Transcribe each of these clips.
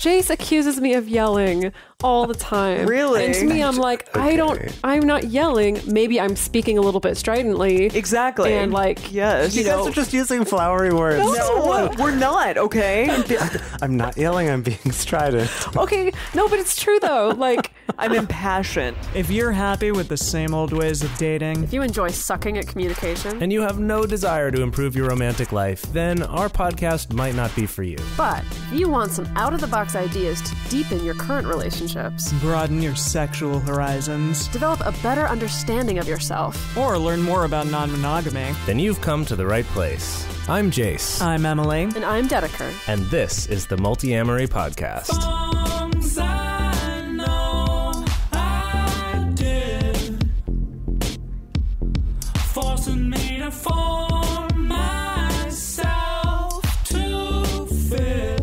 Jase accuses me of yelling all the time. Really? And to me, I'm like, I'm not yelling. Maybe I'm speaking a little bit stridently. Exactly. And like, yes. You guys are just using flowery words. No, we're not, okay? I'm not yelling, I'm being strident. Okay, no, but it's true though. Like, I'm impassioned. If you're happy with the same old ways of dating, if you enjoy sucking at communication, and you have no desire to improve your romantic life, then our podcast might not be for you. but if you want some out-of-the-box ideas to deepen your current relationships, broaden your sexual horizons, develop a better understanding of yourself, or learn more about non-monogamy, Then you've come to the right place. I'm Jase, I'm Emily. and I'm Dedeker. and this is the Multiamory podcast. Songs I know I did, forcing me to form myself to fit.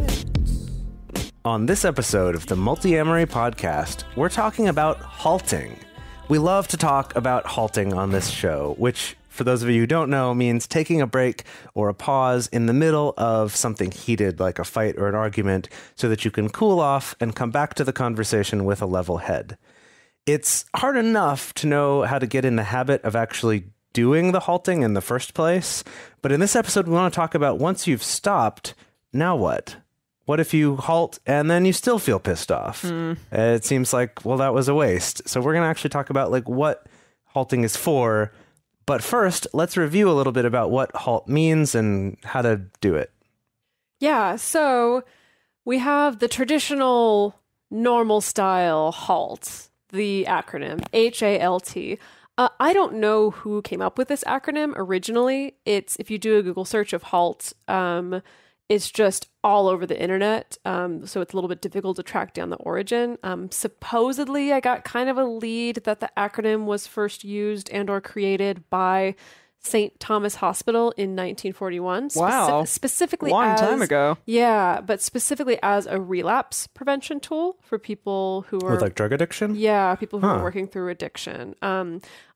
On this episode of the Multiamory podcast, we're talking about halting. We love to talk about halting on this show, which, for those of you who don't know, means taking a break or a pause in the middle of something heated like a fight or an argument so that you can cool off and come back to the conversation with a level head. It's hard enough to know how to get in the habit of actually doing the halting in the first place, but in this episode we want to talk about once you've stopped, now what? What if you halt and then you still feel pissed off? It seems like, well, that was a waste. So we're going to actually talk about like what halting is for. But first, let's review a little bit about what HALT means and how to do it. Yeah, so we have the traditional normal style HALT, the acronym HALT. I don't know who came up with this acronym originally. It's, if you do a Google search of HALT, it's just all over the internet, so it's a little bit difficult to track down the origin. Supposedly, I got kind of a lead that the acronym was first used and or created by St. Thomas Hospital in 1941. Wow. Specifically Long time ago. Yeah, but specifically as a relapse prevention tool for people who are... With like drug addiction? Yeah, people who are working through addiction.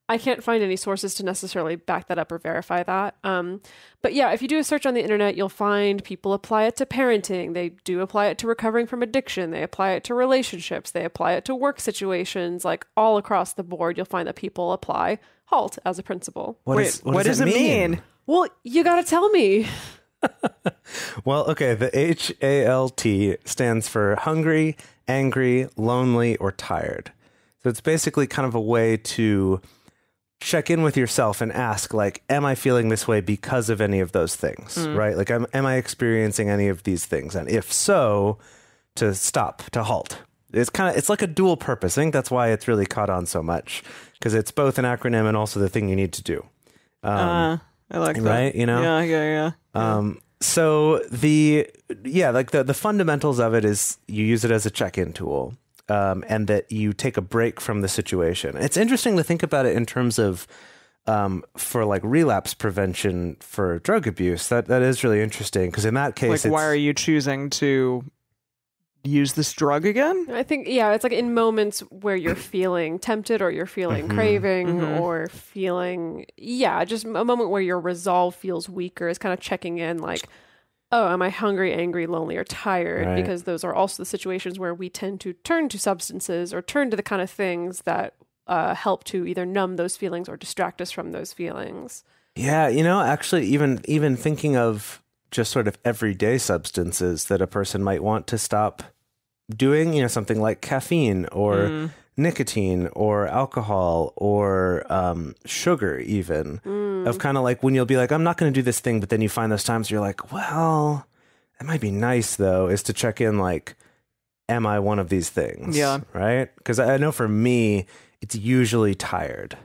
I can't find any sources to necessarily back that up or verify that. But yeah, if you do a search on the internet, you'll find people apply it to parenting. They do apply it to recovering from addiction. They apply it to relationships. They apply it to work situations. Like all across the board, you'll find that people apply HALT as a principle. What does it mean? Well, you got to tell me. Well, okay, the HALT stands for hungry, angry, lonely, or tired. So it's basically kind of a way to check in with yourself and ask, like, am I feeling this way because of any of those things, right? Like, am I experiencing any of these things? And if so, to stop, to halt. It's like a dual purpose. I think that's why it's really caught on so much, because it's both an acronym and also the thing you need to do. I like that. Right? You know? Yeah. So the fundamentals of it is you use it as a check-in tool. And that you take a break from the situation. It's interesting to think about it in terms of for like relapse prevention for drug abuse. That is really interesting, because in that case, Like, why are you choosing to use this drug again? I think, yeah, it's like in moments where you're feeling tempted or you're feeling craving or feeling, just a moment where your resolve feels weaker is kind of checking in like, oh, am I hungry, angry, lonely, or tired? Right. Because those are also the situations where we tend to turn to substances or turn to the kind of things that help to either numb those feelings or distract us from those feelings. Yeah, actually, even thinking of just sort of everyday substances that a person might want to stop doing, something like caffeine or nicotine or alcohol or sugar even, of kind of like when you'll be like, I'm not going to do this thing, but then you find those times you're like, well, it might be nice though, is to check in like, am I one of these things? Yeah. Right? Because I know for me, it's usually tired.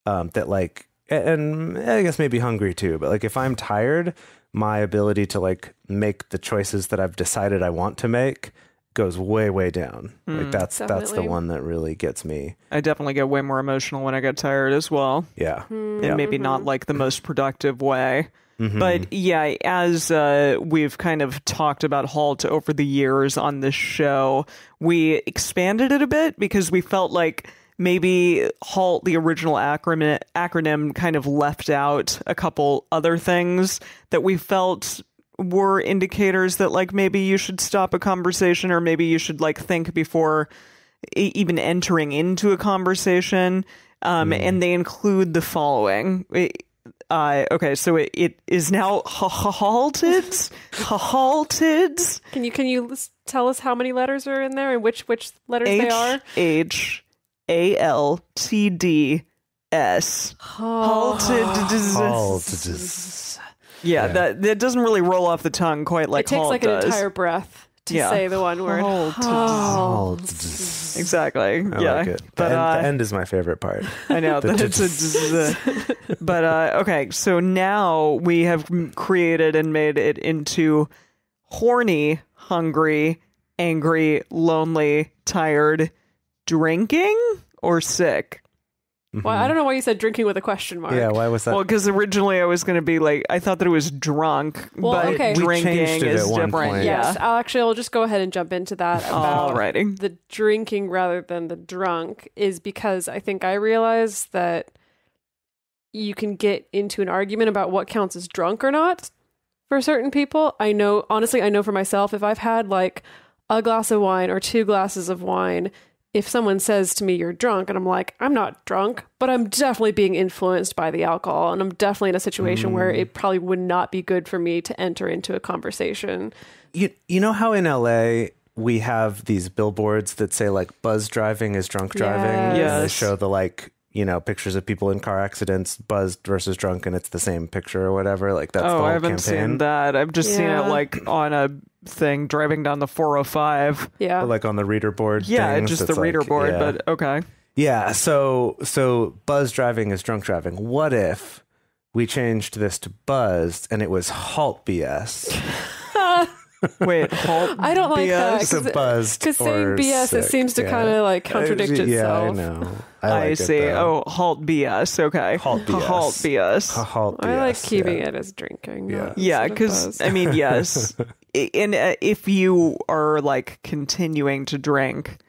That like, and I guess maybe hungry too, but like if I'm tired, my ability to like make the choices that I've decided I want to make goes way, way down. Like that's the one that really gets me. I definitely get way more emotional when I get tired as well. Yeah. And maybe not like the most productive way. But yeah, as we've kind of talked about HALT over the years on this show, we expanded it a bit because we felt like maybe HALT, the original acronym, kind of left out a couple other things that we felt were indicators that like maybe you should stop a conversation, or maybe you should like think before even entering into a conversation. And they include the following. Okay, so it is now HALTed. HALTed. Can you tell us how many letters are in there and which letters they are? HALTDS. HALTed. HALTDS. Yeah, that doesn't really roll off the tongue quite like it takes HALT like does. an entire breath to say the one word. HALTDS. Exactly. I Yeah. like it. But the end is my favorite part. I know that it's but okay, so now we have created and made it into horny, hungry, angry, lonely, tired, drinking, or sick. Well, I don't know why you said drinking with a question mark. Yeah, why was that? Well, because originally I was going to be like, I thought that it was drunk, Well, but okay. We drinking changed it is at one different. point. Yeah. Yes, I'll just go ahead and jump into that about Alrighty. the drinking rather than the drunk is because I think I realized that you can get into an argument about what counts as drunk or not for certain people. I know for myself, if I've had like a glass of wine or 2 glasses of wine, if someone says to me, you're drunk, and I'm like, I'm not drunk, but I'm definitely being influenced by the alcohol. And I'm definitely in a situation where it probably would not be good for me to enter into a conversation. You know how in LA we have these billboards that say like buzz driving is drunk driving? Yes. And they show the like, pictures of people in car accidents, buzzed versus drunk, and it's the same picture or whatever. Like that's the whole I haven't campaign. seen that. I've just seen Yeah. it like on a thing driving down the 405. Yeah. Or like on the reader board. Yeah, things, just it's the reader like, board, yeah. but okay. Yeah, so buzz driving is drunk driving. What if we changed this to buzzed and it was halt BS? Wait, halt. I don't like that. So buzzed Because saying or BS, it sick, seems to yeah. kind of like contradict itself. Yeah, I know. I like it, see. though. Oh, halt BS. Okay. Halt BS. Halt BS. Halt BS. I like keeping yeah. it as drinking. Yeah. not Yeah, instead of because buzz. I mean, yes, and if you are like continuing to drink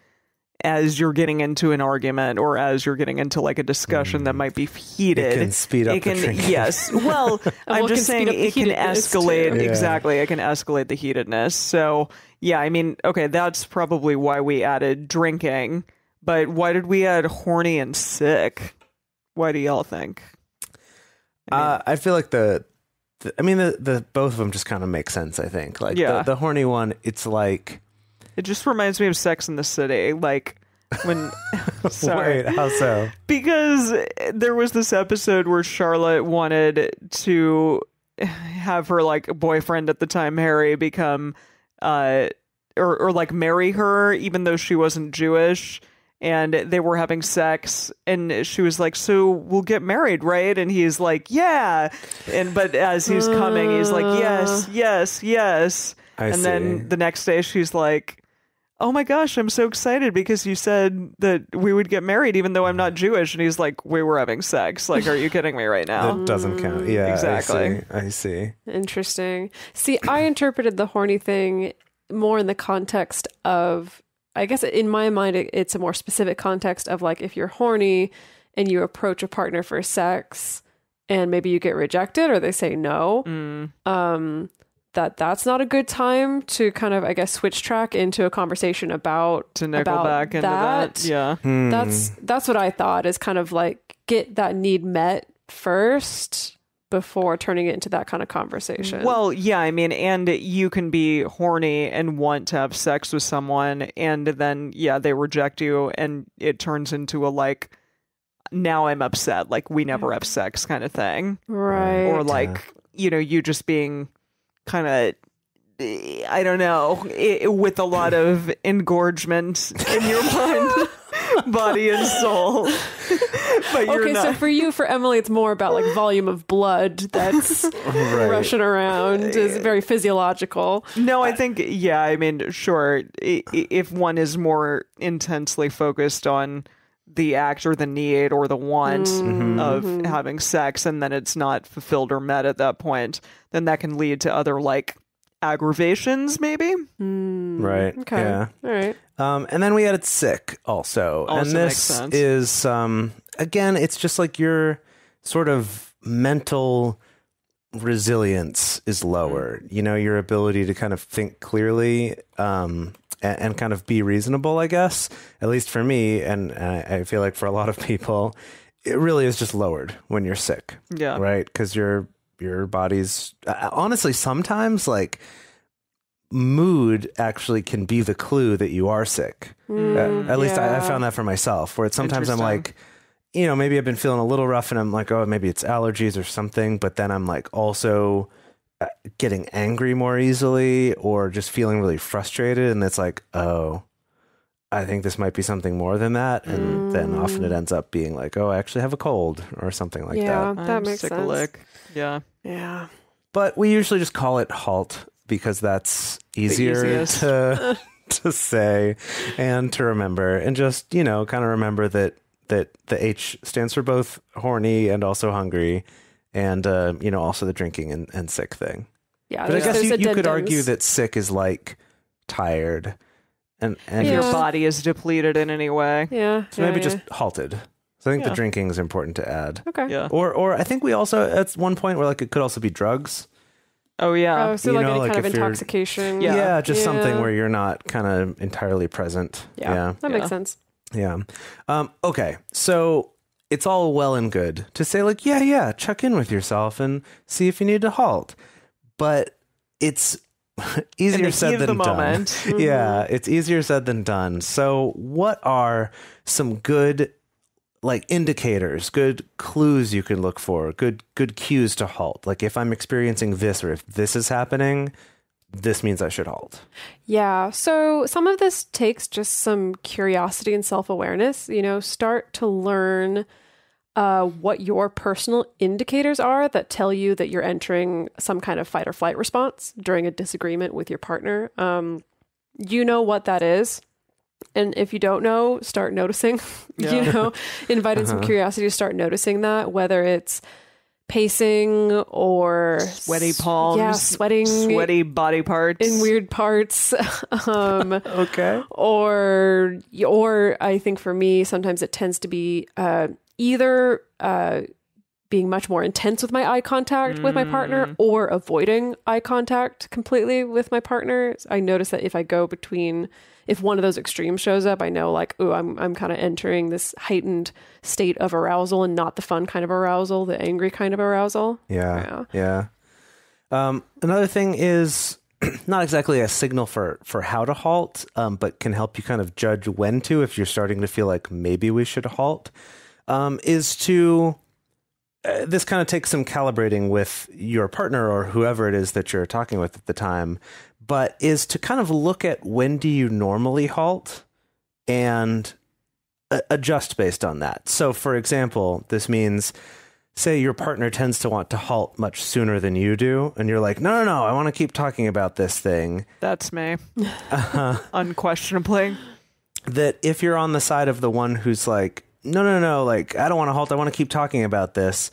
as you're getting into an argument or as you're getting into like a discussion that might be heated, It can speed up the drinking. Yes, well, I'm it just can speed saying up the it can heatedness, escalate. too. Yeah. Exactly, it can escalate the heatedness. So yeah, I mean, okay, that's probably why we added drinking. But why did we add horny and sick? Why do y'all think? I feel like the both of them just kind of make sense. I think like Yeah. the horny one, it's like It just reminds me of Sex in the City, like when. Sorry. wait, how so? Because there was this episode where Charlotte wanted to have her like boyfriend at the time, Harry, become or like marry her, even though she wasn't Jewish, and they were having sex, and she was like, "So we'll get married, right?" And he's like, "Yeah," but as he's coming, he's like, "Yes, yes, yes." I see. Then the next day, she's like, "Oh my gosh, I'm so excited because you said that we would get married even though I'm not Jewish." And he's like, "We were having sex. Like, are you kidding me right now?" That doesn't count. Yeah, Exactly. I see. Interesting. See, I interpreted the horny thing more in the context of, I guess in my mind, it's a more specific context of like if you're horny and you approach a partner for sex and maybe you get rejected or they say no, that's not a good time to kind of, I guess, switch track into a conversation about To nickel about back into that. Yeah. That's what I thought is kind of like get that need met first before turning it into that kind of conversation. Well, yeah, I mean, and you can be horny and want to have sex with someone, and then, yeah, they reject you, and it turns into a, like, now I'm upset, like, we never have sex kind of thing. right. Or, like, you just being kind of, I don't know, with a lot of engorgement in your mind, body, and soul. But you're Okay, not. so for Emily, it's more about like volume of blood that's rushing around. Is very physiological. No, I think, yeah, I mean, sure, if one is more intensely focused on the act or the need or the want of having sex, and then it's not fulfilled or met at that point, then that can lead to other, like, aggravations, maybe? Right. Okay. Yeah. All right. And then we added sick also. And Also makes this sense. is, again, it's just like your sort of mental resilience is lower. You know, your ability to kind of think clearly and kind of be reasonable, I guess, at least for me, and I feel like for a lot of people, it really is just lowered when you're sick. Yeah. Right? Because your body's honestly, sometimes like mood actually can be the clue that you are sick. At least I found that for myself, where it's sometimes I'm like, you know, maybe I've been feeling a little rough and I'm like, oh, maybe it's allergies or something. But then I'm like also getting angry more easily or just feeling really frustrated. And it's like, oh, I think this might be something more than that. And then often it ends up being like, oh, I actually have a cold or something like that. Yeah, that makes sense. Yeah. Yeah. But we usually just call it HALT because that's easier to say and to remember, and just, you know, kind of remember that the H stands for both horny and also hungry, and you know, also the drinking and sick thing. Yeah, but I guess you could addendums. argue that sick is like tired, and Your body is depleted in any way. Yeah. so maybe just halted. So I think the Yeah. drinking is important to add. Okay. Yeah. Or I think we also at one point where like it could also be drugs. Oh, yeah. Oh, so You like know, any like kind of if you're- intoxication. Yeah, just something Yeah. where you're not kind of entirely present. Yeah, that Yeah. makes sense. Yeah. Okay. So it's all well and good to say like, yeah, check in with yourself and see if you need to halt. But it's In easier the said heat of than the done. moment. Yeah, it's easier said than done. So what are some good like indicators, good clues you can look for, good cues to halt? Like if I'm experiencing this or if this is happening, this means I should halt. Yeah. So some of this takes just some curiosity and self-awareness. You know, start to learn what your personal indicators are that tell you that you're entering some kind of fight or flight response during a disagreement with your partner. You know what that is. And if you don't know, start noticing, you know, inviting some curiosity to start noticing that, whether it's pacing or Sweaty palms. Yeah, sweating. Sweaty body parts. In weird parts. Okay. Or I think for me, sometimes it tends to be either being much more intense with my eye contact with my partner or avoiding eye contact completely with my partner. I notice that if I go between, if one of those extremes shows up, I know like, oh, I'm kind of entering this heightened state of arousal and not the fun kind of arousal, the angry kind of arousal. Yeah. Another thing is not exactly a signal for how to halt, but can help you kind of judge when to, if you're starting to feel like maybe we should halt, is to, this kind of takes some calibrating with your partner or whoever it is that you're talking with at the time, but is to kind of look at when do you normally halt and adjust based on that. So for example, this means, say your partner tends to want to halt much sooner than you do, and you're like, no, I want to keep talking about this thing. That's me. Unquestionably. That if you're on the side of the one who's like, no, like, I don't want to halt, I want to keep talking about this,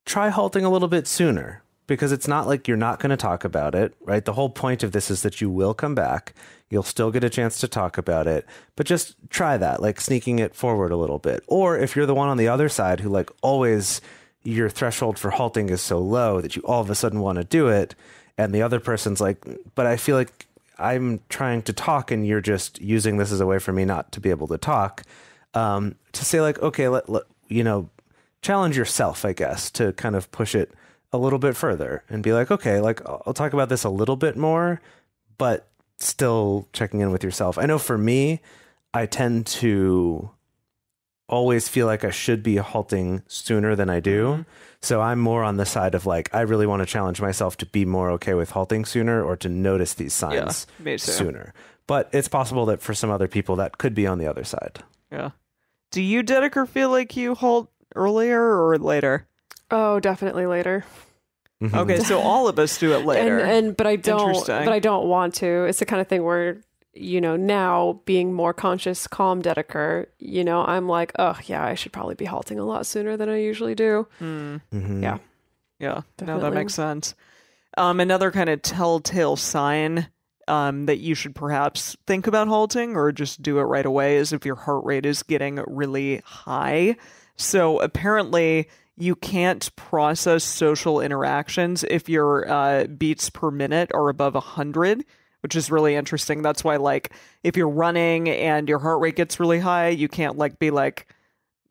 try halting a little bit sooner, because it's not like you're not going to talk about it, right? The whole point of this is that you will come back. You'll still get a chance to talk about it, but just try that, like sneaking it forward a little bit. Or if you're the one on the other side who like always your threshold for halting is so low that you all of a sudden want to do it, and the other person's like, but I feel like I'm trying to talk and you're just using this as a way for me not to be able to talk, to say like, okay, let you know, challenge yourself, I guess, to kind of push it a little bit further and be like, okay, like I'll talk about this a little bit more, but still checking in with yourself. I know for me, I tend to always feel like I should be halting sooner than I do. Mm-hmm. So I'm more on the side of like, I really want to challenge myself to be more okay with halting sooner or to notice these signs sooner. But it's possible that for some other people that could be on the other side. Yeah. Do you, Dedeker, feel like you halt earlier or later? Oh, definitely later. Mm-hmm. Okay, so all of us do it later. But I don't. Interesting. But I don't want to. It's the kind of thing where, you know, now being more conscious, calm Dedeker, you know, I'm like, oh yeah, I should probably be halting a lot sooner than I usually do. Mm-hmm. Yeah. Yeah. Definitely. No, that makes sense. Another kind of telltale sign that you should perhaps think about halting or just do it right away is if your heart rate is getting really high. So apparently you can't process social interactions if your beats per minute are above 100, which is really interesting. That's why, like, if you're running and your heart rate gets really high, you can't, like, be, like,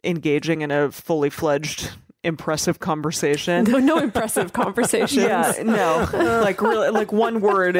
engaging in a fully fledged impressive conversation. No impressive conversations. Yeah, no. Like, really, like, one word,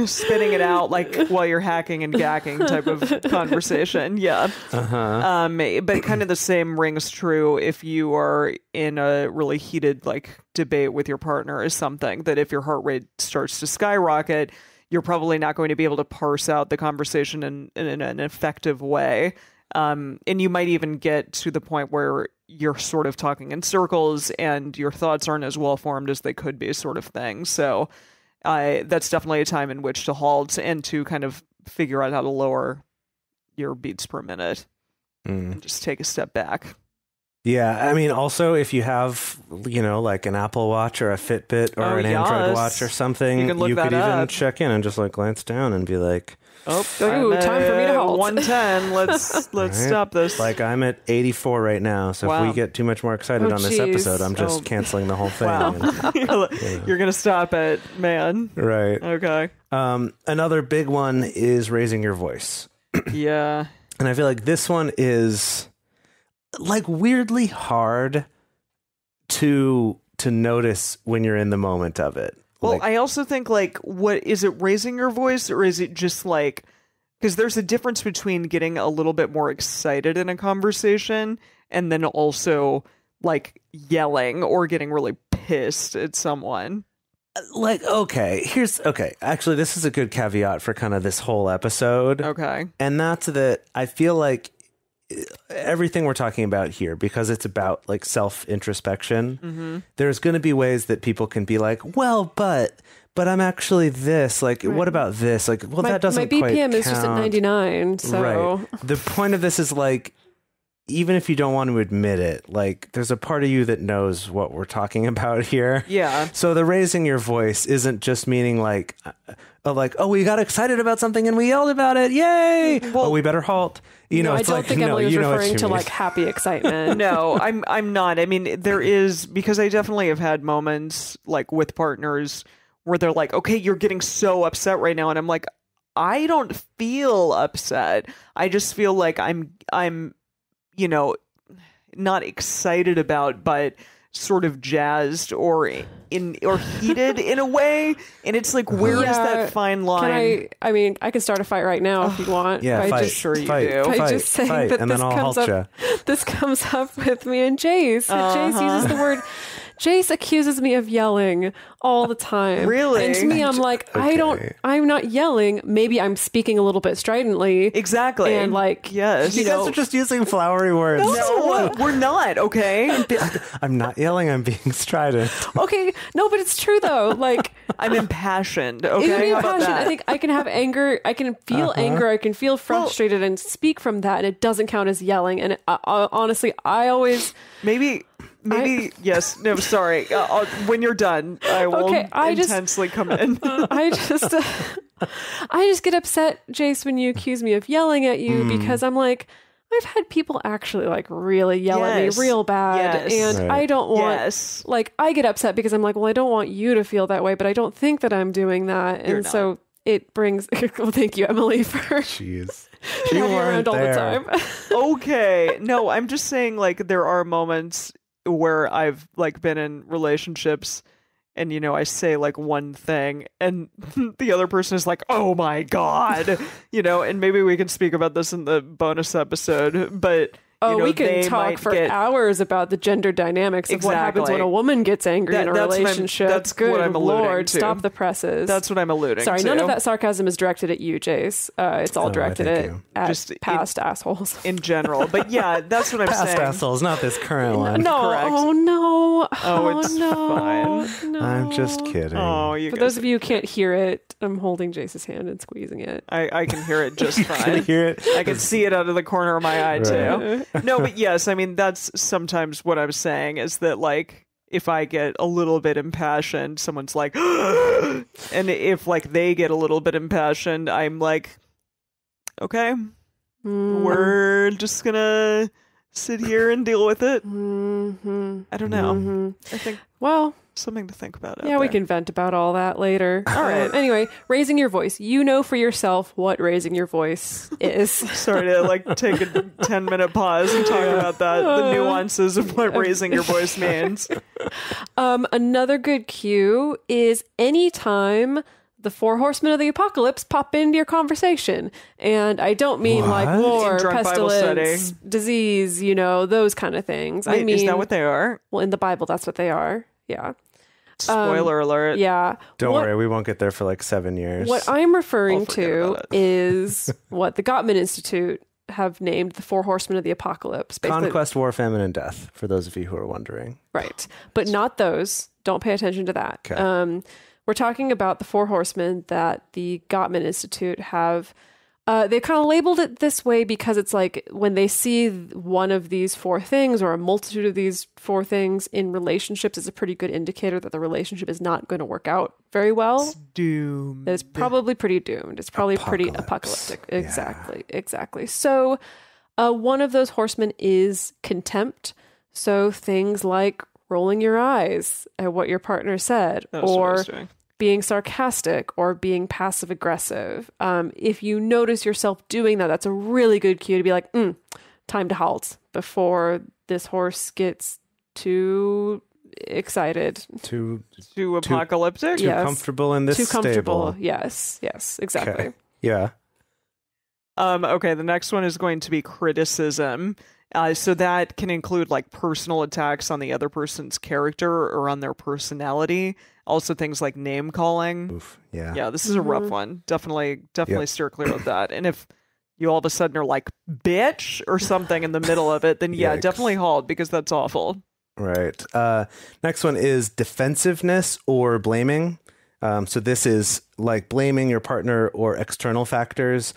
spitting it out, like, while you're hacking and gacking type of conversation. Yeah. But kind of the same rings true if you are in a really heated, like, debate with your partner is something that if your heart rate starts to skyrocket, you're probably not going to be able to parse out the conversation in an effective way. And you might even get to the point where you're sort of talking in circles and your thoughts aren't as well formed as they could be, sort of thing. So that's definitely a time in which to halt and to kind of figure out how to lower your beats per minute and just take a step back. Yeah, I mean, also, if you have, you know, like an Apple Watch or a Fitbit or an Android Watch or something, you could even check in and just, like, glance down and be like, oh, time for me to halt. 110. Let's right? stop this. Like, I'm at 84 right now, so if we get too much more excited on this episode, I'm just canceling the whole thing. Wow. And, You're going to stop it, man. Right. Okay. Another big one is raising your voice. Yeah. And I feel like this one is, like, weirdly hard to notice when you're in the moment of it. Well, Like, I also think, like, what is it, raising your voice, or is it just like, because there's a difference between getting a little bit more excited in a conversation and then also, like, yelling or getting really pissed at someone. like, okay, actually, this is a good caveat for kind of this whole episode. Okay. And that's that I feel like everything we're talking about here, because it's about, like, self-introspection, there's going to be ways that people can be like, well, but I'm actually this, like, what about this? Like, well, that doesn't quite count. My BPM is just at 99, so... Right. The point of this is, like, even if you don't want to admit it, like, there's a part of you that knows what we're talking about here. Yeah. So the raising your voice isn't just meaning, like, oh, we got excited about something and we yelled about it. Yay! Well, we better halt. You know, I it's don't like, think Emily was referring to, mean. like, happy excitement. No, I'm not. I mean, there is, because I definitely have had moments, like, with partners where they're like, okay, you're getting so upset right now. And I'm like, I don't feel upset. I just feel like I'm, you know, not excited about, but sort of jazzed or heated in a way. And it's like, where is that fine line? I mean, I can start a fight right now if you want. Yeah, by fight. just, sure you fight, do. Fight, by just saying fight, that and this then I'll comes halt up. ya. This comes up with me and Jase. Jase uses the word. Jase accuses me of yelling all the time. Really? And to me, I'm like, I'm not yelling. Maybe I'm speaking a little bit stridently. Exactly. And, like, yes. You guys are just using flowery words. No, we're not, okay? I'm not yelling, I'm being strident. Okay, no, but it's true though. Like, I'm impassioned, it can okay? be How about passion. that? I think I can have anger. I can feel anger. I can feel frustrated and speak from that, and it doesn't count as yelling. And honestly, I always Maybe, yes. No, sorry. When you're done, I will intensely come in. I just get upset, Jase, when you accuse me of yelling at you because I'm like, I've had people actually, like, really yell at me real bad. Yes. And I don't want, like, I get upset because I'm like, well, I don't want you to feel that way, but I don't think that I'm doing that. You're and not. so it brings, well, thank you, Emily, for Jeez. having You me around weren't all the there. time. Okay. No, I'm just saying, like, there are moments where I've, like, been in relationships and, you know, I say, like, one thing and the other person is like, oh my God, you know, and maybe we can speak about this in the bonus episode, but Oh, you know, we can talk for hours about the gender dynamics of what happens when a woman gets angry in a relationship. That's Good what I'm alluding Lord, to. stop the presses. That's what I'm alluding Sorry, to. none of that sarcasm is directed at you, Jase. It's all directed at Just past assholes. In general. But yeah, that's what I'm Past saying. assholes, not this current one. No, Correct. oh no. Oh, it's no. fine. No. I'm just kidding. Oh, you For guys, those of you who can't hear it, I'm holding Jase's hand and squeezing it. I can hear it just Can fine. you hear it? I can see it out of the corner of my eye too. Right. No, but yes, I mean, that's sometimes what I'm saying is that, like, if I get a little bit impassioned, someone's like, and if, like, they get a little bit impassioned, I'm like, okay, we're just gonna sit here and deal with it. Mm-hmm. I don't know. Mm-hmm. I think Well, something to think about. yeah, we can vent about all that later. All right. Anyway, raising your voice. You know for yourself what raising your voice is. Sorry to take a 10-minute pause and talk about that, the nuances of what raising your voice means. Another good cue is anytime the 4 horsemen of the apocalypse pop into your conversation. And I don't mean like war, In drunk Bible pestilence, disease, those kind of things. Wait, I mean, is that what they are? Well, in the Bible, that's what they are. Yeah. Spoiler alert. Yeah. Don't worry, we won't get there for like 7 years. What I'm referring I'll forget to about it. is what the Gottman Institute have named the 4 horsemen of the apocalypse. Basically, Conquest, war, famine, and death, for those of you who are wondering. right. But not those. Don't pay attention to that. Okay. We're talking about the 4 horsemen that the Gottman Institute have. They kind of labeled it this way because it's like when they see one of these 4 things or a multitude of these 4 things in relationships, it's a pretty good indicator that the relationship is not going to work out very well. Doom. That it's probably pretty doomed. It's probably pretty apocalyptic. Exactly. So one of those horsemen is contempt. So things like rolling your eyes at what your partner said, That's what I was or doing. being sarcastic, or being passive aggressive. If you notice yourself doing that, that's a really good cue to be like, time to halt before this horse gets too excited. Too Apocalyptic? Yes. comfortable in this Too comfortable. stable. Yes, exactly. Okay. Yeah. Okay, the next one is going to be criticism. So that can include like personal attacks on the other person's character or on their personality. Also things like name calling. Oof. Yeah. Yeah, this is a rough one. Definitely steer clear of that. And if you all of a sudden are like, bitch, or something in the middle of it, then yeah, Yikes. definitely halt, because that's awful. Right. Next one is defensiveness or blaming. So this is like blaming your partner or external factors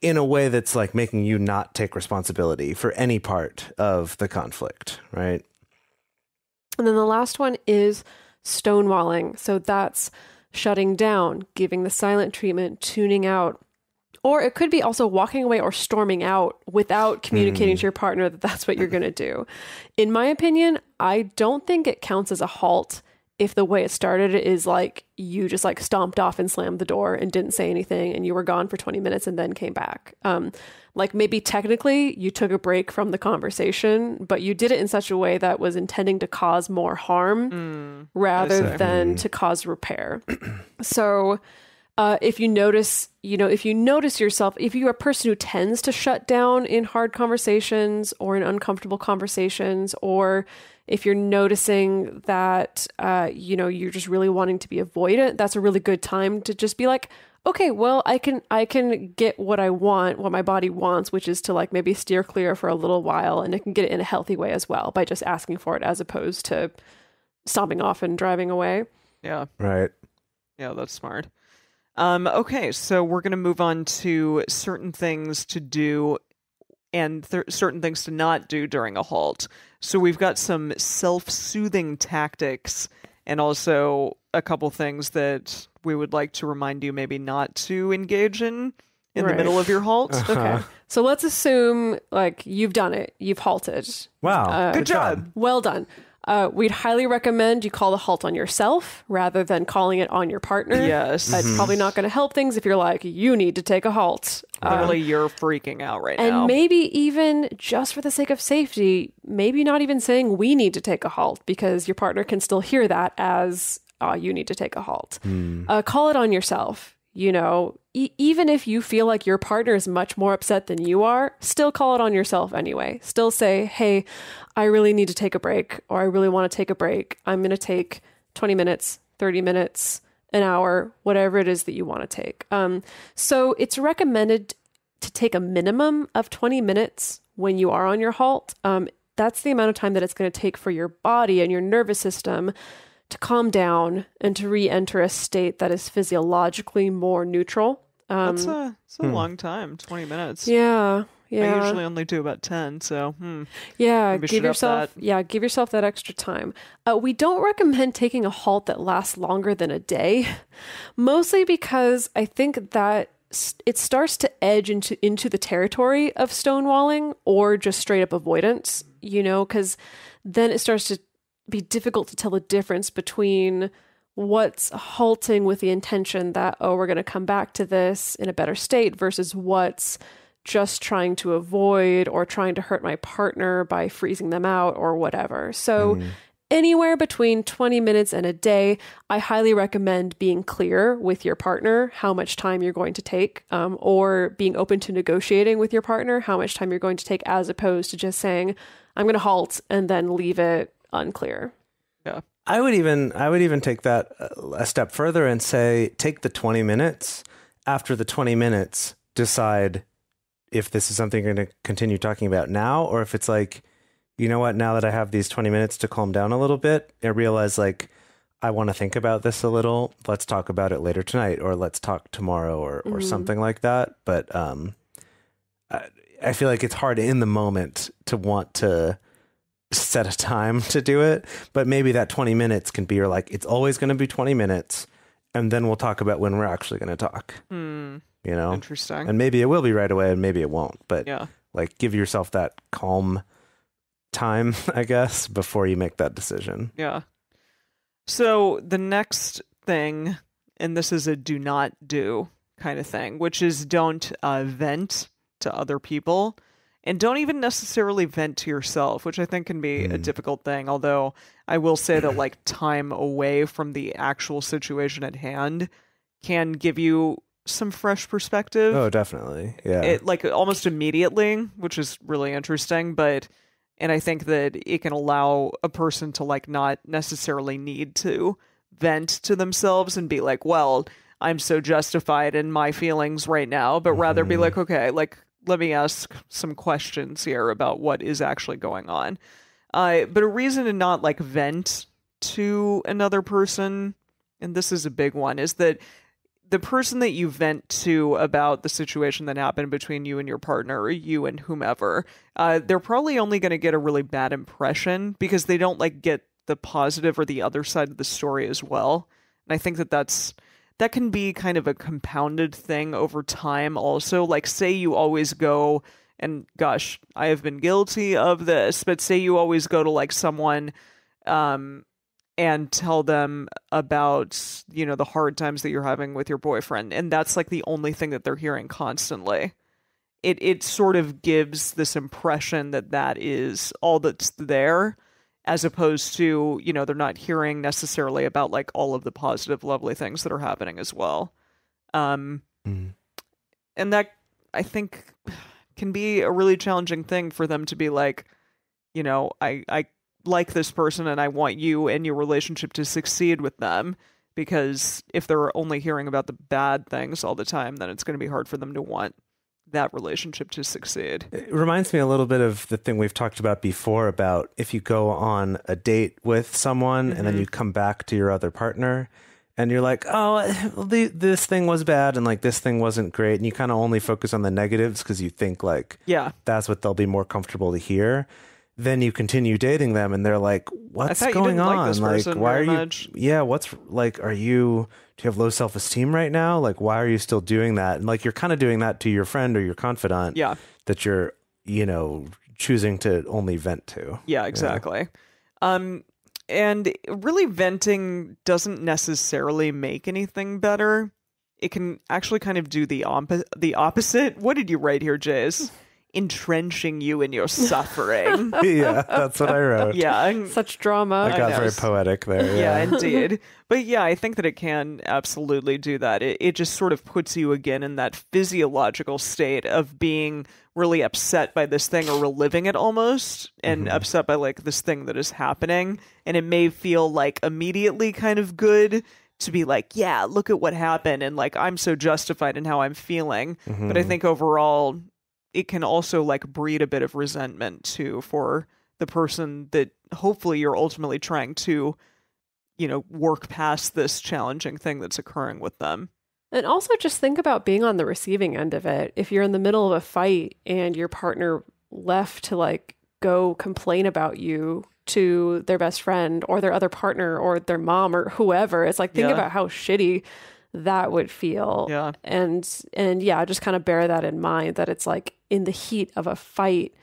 in a way that's like making you not take responsibility for any part of the conflict, right? And then the last one is stonewalling. So that's shutting down, giving the silent treatment, tuning out. Or it could be also walking away or storming out without communicating to your partner that that's what you're going to do. In my opinion, I don't think it counts as a halt if the way it started is like you just like stomped off and slammed the door and didn't say anything and you were gone for 20 minutes and then came back. Like maybe technically you took a break from the conversation, but you did it in such a way that was intending to cause more harm rather than to cause repair. So if you notice yourself, if you're a person who tends to shut down in hard conversations or in uncomfortable conversations, or if you're noticing that, you're just really wanting to be avoidant, that's a really good time to just be like, okay, well, I can get what I want, what my body wants, which is to like maybe steer clear for a little while, and I can get it in a healthy way as well by just asking for it as opposed to stomping off and driving away. Yeah. Right. Yeah, that's smart. Okay, so we're going to move on to certain things to do and certain things to not do during a halt. So we've got some self-soothing tactics and also a couple things that we would like to remind you maybe not to engage in the Right. middle of your halt. Okay. So let's assume like you've done it. You've halted. Wow. Good job. Well done. We'd highly recommend you call the halt on yourself rather than calling it on your partner. Yes. It's probably not going to help things if you're like, you need to take a halt. Clearly, you're freaking out right And now. maybe even just for the sake of safety, maybe not even saying we need to take a halt, because your partner can still hear that as you need to take a halt. Call it on yourself. Even if you feel like your partner is much more upset than you are, still call it on yourself anyway. Still say, hey, I really need to take a break, or I really want to take a break. I'm going to take 20 minutes, 30 minutes, an hour, whatever it is that you want to take. So it's recommended to take a minimum of 20 minutes when you are on your halt. That's the amount of time that it's going to take for your body and your nervous system to calm down and to re-enter a state that is physiologically more neutral. That's a long time, 20 minutes. Yeah. I usually only do about 10, so Yeah, maybe give should up yourself give yourself that extra time. We don't recommend taking a halt that lasts longer than a day, mostly because I think that it starts to edge into the territory of stonewalling or just straight up avoidance, because then it starts to be difficult to tell the difference between what's halting with the intention that, oh, we're going to come back to this in a better state versus what's just trying to avoid or trying to hurt my partner by freezing them out or whatever. So anywhere between 20 minutes and a day, I highly recommend being clear with your partner how much time you're going to take, or being open to negotiating with your partner how much time you're going to take, as opposed to just saying, I'm going to halt and then leave it unclear. Yeah. I would even take that a step further and say, take the 20 minutes. After the 20 minutes, decide if this is something you're going to continue talking about now, or if it's like, you know what, now that I have these 20 minutes to calm down a little bit, I realize like, I want to think about this a little. Let's talk about it later tonight, or let's talk tomorrow, or something like that. But I feel like it's hard in the moment to want to set a time to do it, but maybe that 20 minutes can be, or like, it's always going to be 20 minutes, and then we'll talk about when we're actually going to talk. Interesting. And maybe it will be right away and maybe it won't, but yeah, like, give yourself that calm time, I guess, before you make that decision. Yeah. So the next thing, and this is a do not do kind of thing, which is don't vent to other people. And don't even necessarily vent to yourself, which I think can be a difficult thing. Although I will say that like time away from the actual situation at hand can give you some fresh perspective. Oh, definitely. Yeah. It like almost immediately, which is really interesting. And I think that it can allow a person to like not necessarily need to vent to themselves and be like, well, I'm so justified in my feelings right now, but rather be like, okay, like, let me ask some questions here about what is actually going on. But a reason to not like vent to another person, and this is a big one, is that the person that you vent to about the situation that happened between you and your partner, or you and whomever, they're probably only going to get a really bad impression because they don't like get the positive or the other side of the story as well. And I think that can be kind of a compounded thing over time also. Like, say you always go, and gosh, I have been guilty of this, but say you always go to like someone and tell them about, the hard times that you're having with your boyfriend, and that's like the only thing that they're hearing constantly. It sort of gives this impression that is all that's there, as opposed to, they're not hearing necessarily about like all of the positive, lovely things that are happening as well. And that, I think, can be a really challenging thing for them to be like, I like this person and I want you and your relationship to succeed with them, because if they're only hearing about the bad things all the time, then it's going to be hard for them to want that relationship to succeed. It reminds me a little bit of the thing we've talked about before about if you go on a date with someone and then you come back to your other partner and you're like, oh, this thing was bad and like this thing wasn't great, and you kind of only focus on the negatives because you think like, yeah, that's what they'll be more comfortable to hear. Then you continue dating them and they're like, what's going on? Like, why are you, what's like, do you have low self-esteem right now? Like, why are you still doing that? And like, you're kind of doing that to your friend or your confidant that you're, choosing to only vent to. Yeah, exactly. And really venting doesn't necessarily make anything better. It can actually kind of do the opposite. What did you write here, Jase? Entrenching you in your suffering. Yeah, that's what I wrote. Yeah. Such drama. I got very poetic there. Yeah, indeed. But yeah, I think that it can absolutely do that. It just sort of puts you again in that physiological state of being really upset by this thing or reliving it almost, and upset by like this thing that is happening. And it may feel like immediately kind of good to be like, yeah, look at what happened. And like, I'm so justified in how I'm feeling. But I think overall, it can also like breed a bit of resentment too for the person that hopefully you're ultimately trying to, work past this challenging thing that's occurring with them. And also just think about being on the receiving end of it. If you're in the middle of a fight and your partner left to like go complain about you to their best friend or their other partner or their mom or whoever, it's like, think about how shitty that would feel. Yeah. And yeah, just kind of bear that in mind, that it's like in the heat of a fight,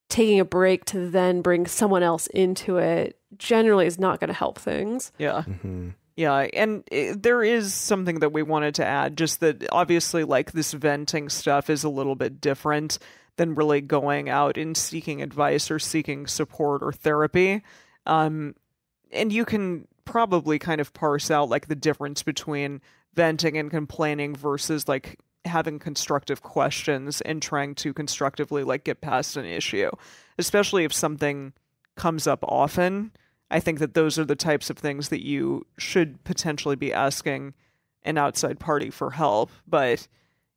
taking a break to then bring someone else into it generally is not going to help things. Yeah. Mm-hmm. Yeah, and there is something that we wanted to add, just that obviously like this venting stuff is a little bit different than really going out and seeking advice or seeking support or therapy. And you can probably kind of parse out like the difference between venting and complaining versus like having constructive questions and trying to constructively like get past an issue, especially if something comes up often. I think that those are the types of things that you should potentially be asking an outside party for help. But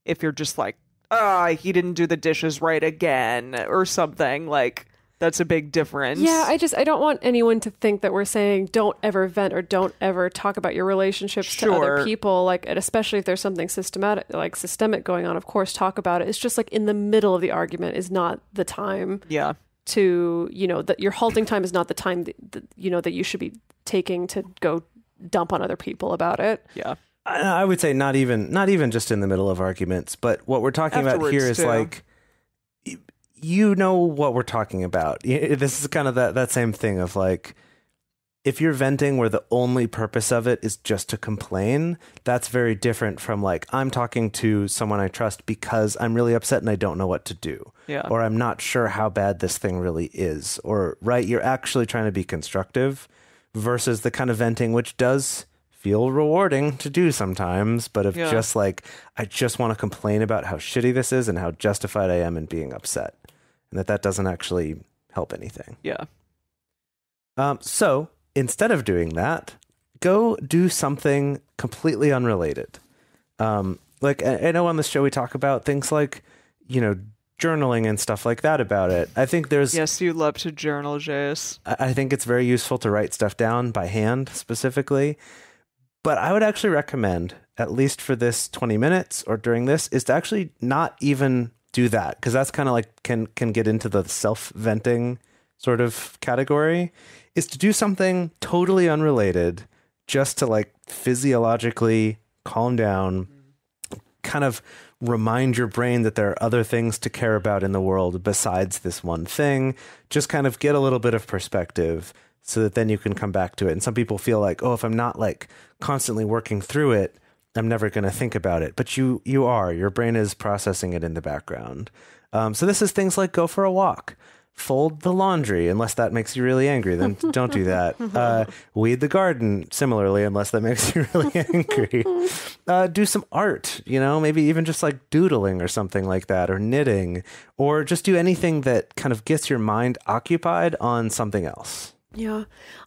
if you're just like, he didn't do the dishes right again or something, like that's a big difference. Yeah, I don't want anyone to think that we're saying don't ever vent or don't ever talk about your relationships to other people, like, and especially if there's something systemic going on, of course, talk about it. It's just like in the middle of the argument is not the time. Yeah. To, that your halting time is not the time that you should be taking to go dump on other people about it. Yeah. I would say not even just in the middle of arguments, but what we're talking about here is like, you know what we're talking about. This is kind of that same thing of like, if you're venting where the only purpose of it is just to complain, that's very different from like, I'm talking to someone I trust because I'm really upset and I don't know what to do. Yeah. Or I'm not sure how bad this thing really is. Or, right, you're actually trying to be constructive versus the kind of venting which does feel rewarding to do sometimes, but if just like, I just want to complain about how shitty this is and how justified I am in being upset. And that doesn't actually help anything. Yeah. So instead of doing that, go do something completely unrelated. Like I know on the show we talk about things like, journaling and stuff like that about it. I think there's... Yes, you love to journal, Jase. I think it's very useful to write stuff down by hand specifically. But I would actually recommend, at least for this 20 minutes or during this, is to actually not even do that, because that's kind of like can get into the self-venting sort of category, is to do something totally unrelated just to like physiologically calm down, kind of remind your brain that there are other things to care about in the world besides this one thing. Just kind of get a little bit of perspective so that then you can come back to it. And some people feel like, if I'm not like constantly working through it, I'm never going to think about it. But you are. Your brain is processing it in the background. So this is things like go for a walk, fold the laundry, unless that makes you really angry, then don't do that. Weed the garden, similarly, unless that makes you really angry. Do some art, maybe even just like doodling or something like that, or knitting, or just do anything that kind of gets your mind occupied on something else. Yeah.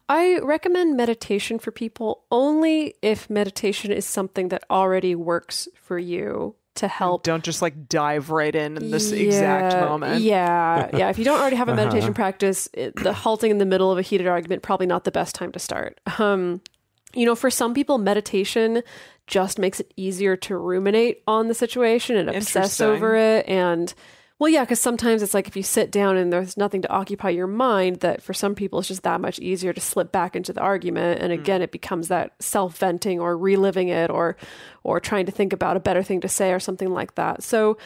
I recommend meditation for people only if meditation is something that already works for you to help. Don't just like dive right in this exact moment. Yeah. Yeah. If you don't already have a meditation practice, the halting in the middle of a heated argument, probably not the best time to start. For some people, meditation just makes it easier to ruminate on the situation and obsess over it. And well, yeah, because sometimes it's like if you sit down and there's nothing to occupy your mind, that for some people it's just that much easier to slip back into the argument. And again, it becomes that self-venting or reliving it or trying to think about a better thing to say or something like that. So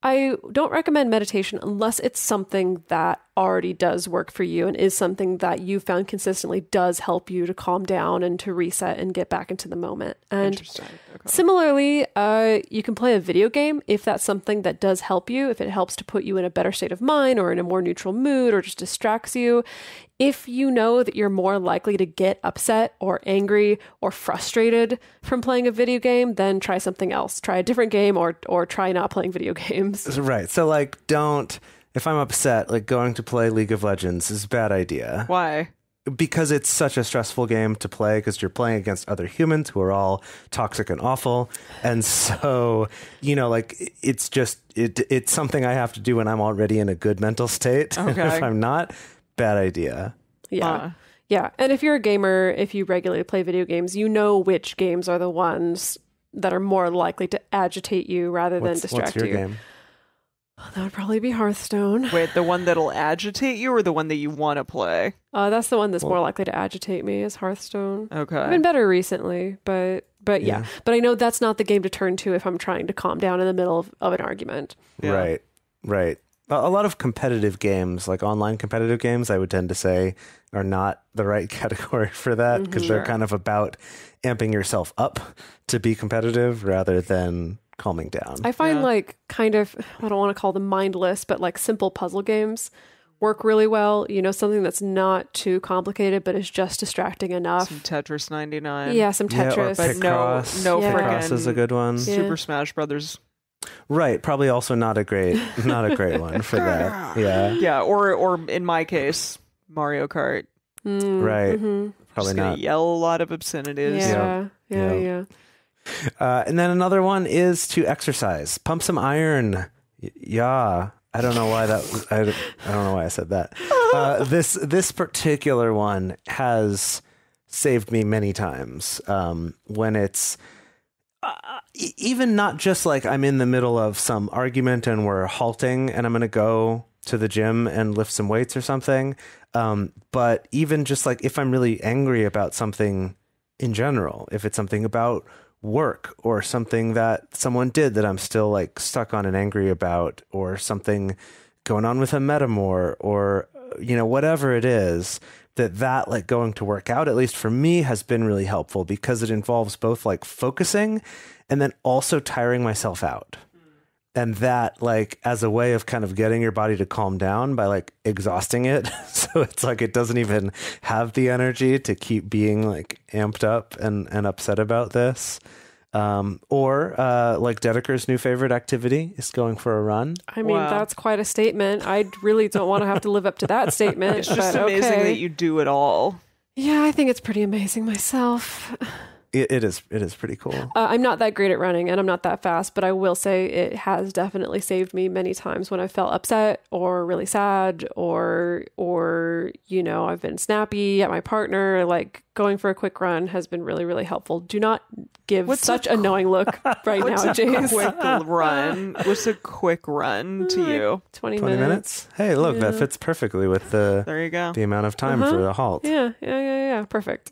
I don't recommend meditation unless it's something that already does work for you and is something that you found consistently does help you to calm down and to reset and get back into the moment. And similarly, you can play a video game if that's something that does help you, if it helps to put you in a better state of mind or in a more neutral mood or just distracts you. If you know that you're more likely to get upset or angry or frustrated from playing a video game, then try something else. Try a different game or try not playing video games. Right. So like if I'm upset, like going to play League of Legends is a bad idea. Why? Because it's such a stressful game to play because you're playing against other humans who are all toxic and awful. And so, like it's just, it's something I have to do when I'm already in a good mental state. Okay. If I'm not, bad idea. Yeah. Yeah. And if you're a gamer, if you regularly play video games, you know which games are the ones that are more likely to agitate you rather than distract you. What's your game? That would probably be Hearthstone. Wait, the one that'll agitate you or the one that you want to play? That's the one that's more likely to agitate me is Hearthstone. Okay. I've been better recently, but But but I know that's not the game to turn to if I'm trying to calm down in the middle of an argument. Yeah. Right. A lot of competitive games, like online competitive games, I would tend to say are not the right category for that because they're kind of about amping yourself up to be competitive rather than calming down. I find like kind of, I don't want to call them mindless, but like simple puzzle games work really well. You know, something that's not too complicated, but is just distracting enough. Some Tetris 99. Yeah, some Tetris. But no Picross is a good one. Super Smash Brothers. Right, probably also not a great one for that. Yeah, or in my case, Mario Kart. Right. Probably Just not. Yell a lot of obscenities. Yeah. And then another one is to exercise. Pump some iron. Yeah. I don't know why I don't know why I said that. This particular one has saved me many times. When it's even not just like I'm in the middle of some argument and we're halting and I'm going to go to the gym and lift some weights or something. But even just like if I'm really angry about something in general, if it's something about work or something that someone did that I'm still like stuck on and angry about, or something going on with a metamor, or, you know, whatever it is, that like going to work out, at least for me, has been really helpful because it involves both like focusing and then also tiring myself out. And that, like, as a way of kind of getting your body to calm down by like exhausting it. So it's like it doesn't even have the energy to keep being like amped up and upset about this. Or like Dedeker's new favorite activity is going for a run. I mean, that's quite a statement. I really don't want to have to live up to that statement. It's just amazing that you do it all. Yeah, I think it's pretty amazing myself. It is pretty cool. I'm not that great at running and I'm not that fast, but I will say it has definitely saved me many times when I felt upset or really sad or you know, I've been snappy at my partner. Like going for a quick run has been really, really helpful. Do not give such a knowing look right now, Jase. What's a quick run to you? 20 minutes. Hey, look, that fits perfectly with the there you go. The amount of time for the halt. Yeah. Perfect.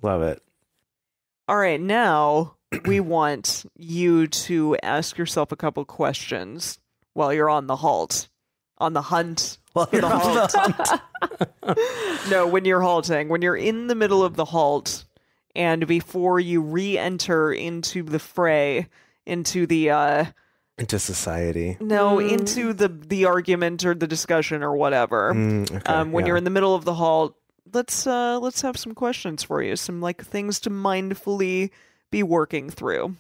Love it. All right, now we want you to ask yourself a couple questions while you're on the halt, on the hunt. While you're on the hunt. No, when you're halting, when you're in the middle of the halt, and before you re-enter into the fray, into the into society. No, into the argument or the discussion or whatever. When you're in the middle of the halt. Let's have some questions for you, some like things to mindfully be working through.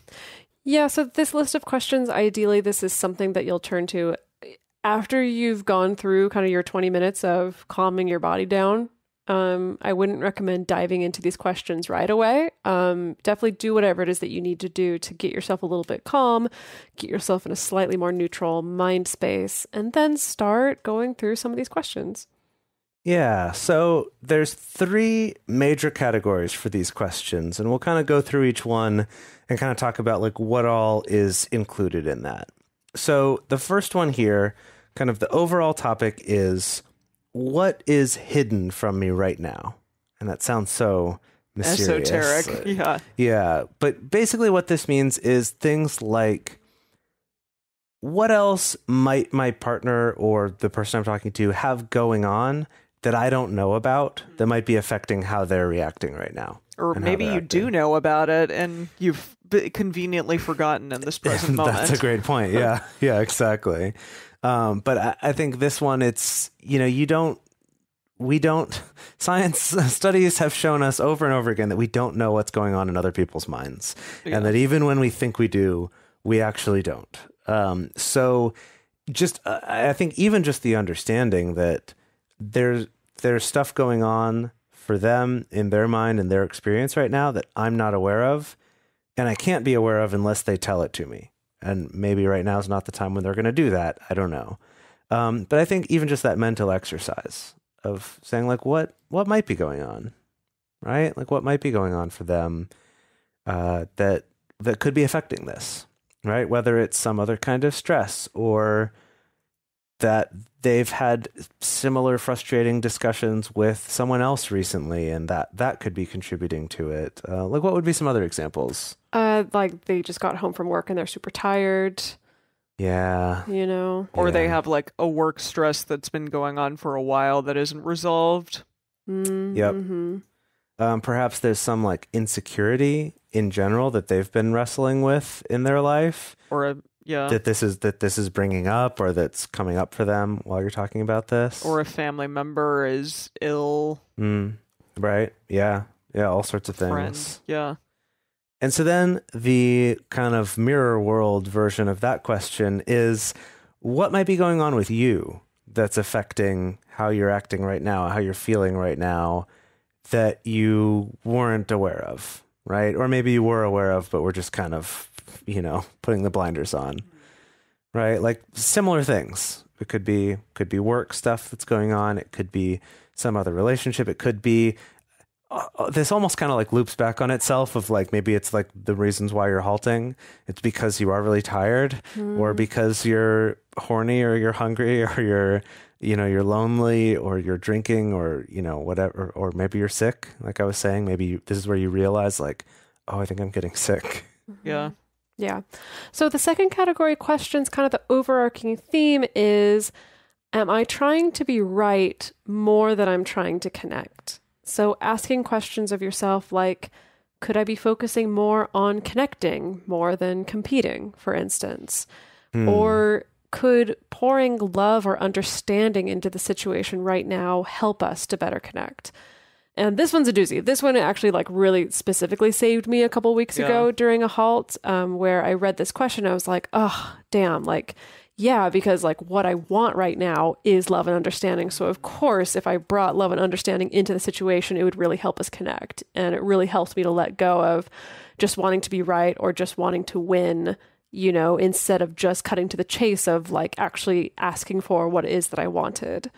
Yeah, so this list of questions, ideally this is something that you'll turn to after you've gone through kind of your 20 minutes of calming your body down. I wouldn't recommend diving into these questions right away. Definitely do whatever it is that you need to do to get yourself a little bit calm, get yourself in a slightly more neutral mind space, and then start going through some of these questions. Yeah, so there's 3 major categories for these questions, and we'll kind of go through each one and kind of talk about like what all is included in that. So the first one here, kind of the overall topic is, what is hidden from me right now? And that sounds so mysterious. Esoteric, Yeah, but basically what this means is things like, what else might my partner or the person I'm talking to have going on that I don't know about that might be affecting how they're reacting right now? Or maybe you do know about it and you've conveniently forgotten in this present moment. That's a great point. Yeah, exactly. But I think this one, it's, you know, science studies have shown us over and over again that we don't know what's going on in other people's minds. Yeah. And that even when we think we do, we actually don't. So just, I think even just the understanding that there's stuff going on for them in their mind and their experience right now that I'm not aware of, and I can't be aware of unless they tell it to me. And maybe right now is not the time when they're going to do that. I don't know. But I think even just that mental exercise of saying like, what might be going on, right? Like what might be going on for them that could be affecting this, right? Whether it's some other kind of stress or that they've had similar frustrating discussions with someone else recently, and that could be contributing to it. Like, what would be some other examples? Like they just got home from work and they're super tired, Yeah. you know? Or they Yeah. have like a work stress that's been going on for a while that isn't resolved. Mm-hmm. Perhaps there's some like insecurity in general that they've been wrestling with in their life. Or That this is bringing up, or that's coming up for them while you're talking about this. or a family member is ill. Right. Yeah. All sorts of things. Friend. Yeah. And so then the kind of mirror world version of that question is, what might be going on with you that's affecting how you're acting right now, how you're feeling right now, that you weren't aware of, right? Or maybe you were aware of, but we're just kind of, putting the blinders on, right? Like similar things. It could be work stuff that's going on. It could be some other relationship. It could be this almost kind of like loops back on itself of like, maybe it's like the reasons why you're halting. It's because you are really tired, or because you're horny, or you're hungry, or you're lonely, or you're drinking, or, whatever, or maybe you're sick. Like I was saying, maybe this is where you realize like, oh, I think I'm getting sick. Yeah. Yeah. So the second category questions, kind of the overarching theme is, am I trying to be right more than I'm trying to connect? So asking questions of yourself like, could I be focusing more on connecting more than competing, for instance? Or could pouring love or understanding into the situation right now help us to better connect? And this one's a doozy. This one actually like really specifically saved me a couple weeks ago during a halt, where I read this question. I was like, oh, damn, like, yeah, because like what I want right now is love and understanding. So of course, if I brought love and understanding into the situation, it would really help us connect. And it really helps me to let go of just wanting to be right or just wanting to win, instead of just cutting to the chase of like actually asking for what it is that I wanted.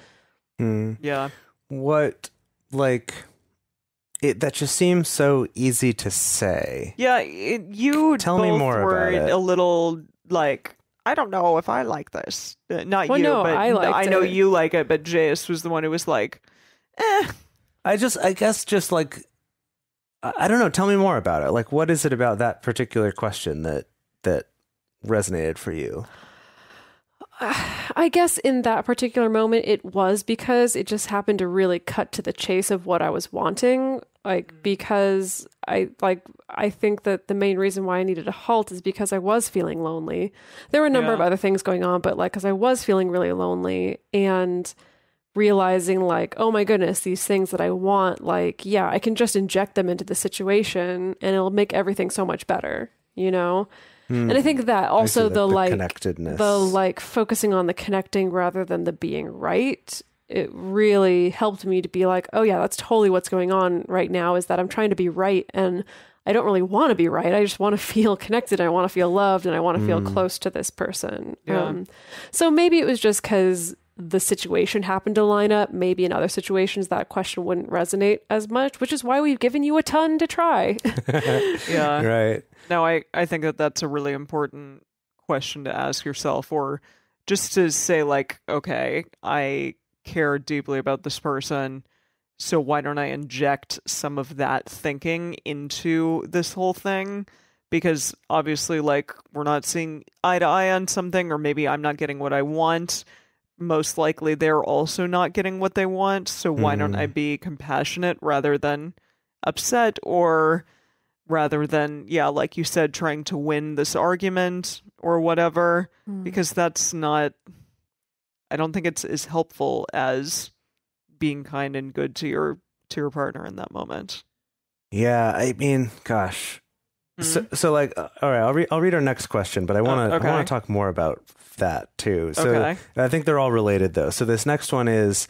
Yeah. What, like, that just seems so easy to say. Yeah. You Tell me both more were about it. a little like, I don't know if I like this. Not Well, you, no, but I liked I know it. you like it, but Jase was the one who was like, I guess just like, I don't know. Tell me more about it. Like, what is it about that particular question that resonated for you? I guess in that particular moment, it was because it just happened to really cut to the chase of what I was wanting. Like, because I think that the main reason why I needed a halt is because I was feeling lonely. There were a number of other things going on, but like, because I was feeling really lonely and realizing like, oh my goodness, these things that I want, like, yeah, I can just inject them into the situation and it'll make everything so much better, And I think that also the connectedness, the like focusing on the connecting rather than the being right, it really helped me to be like, oh yeah, that's totally what's going on right now, is that I'm trying to be right and I don't really want to be right. I just want to feel connected. I want to feel loved and I want to feel close to this person. Yeah. So maybe it was just because the situation happened to line up. Maybe in other situations that question wouldn't resonate as much, which is why we've given you a ton to try. yeah. right? No, I think that that's a really important question to ask yourself, or just to say like, okay, I care deeply about this person, so why don't I inject some of that thinking into this whole thing? Because obviously, like, we're not seeing eye to eye on something, or maybe I'm not getting what I want. Most likely they're also not getting what they want, so why don't I be compassionate rather than upset, or rather than, like you said, trying to win this argument or whatever, because that's not, I don't think it's as helpful as being kind and good to your partner in that moment. Yeah, I mean, gosh. So like, all right, I'll read our next question, but I want to talk more about that too. So I think they're all related though. So this next one is,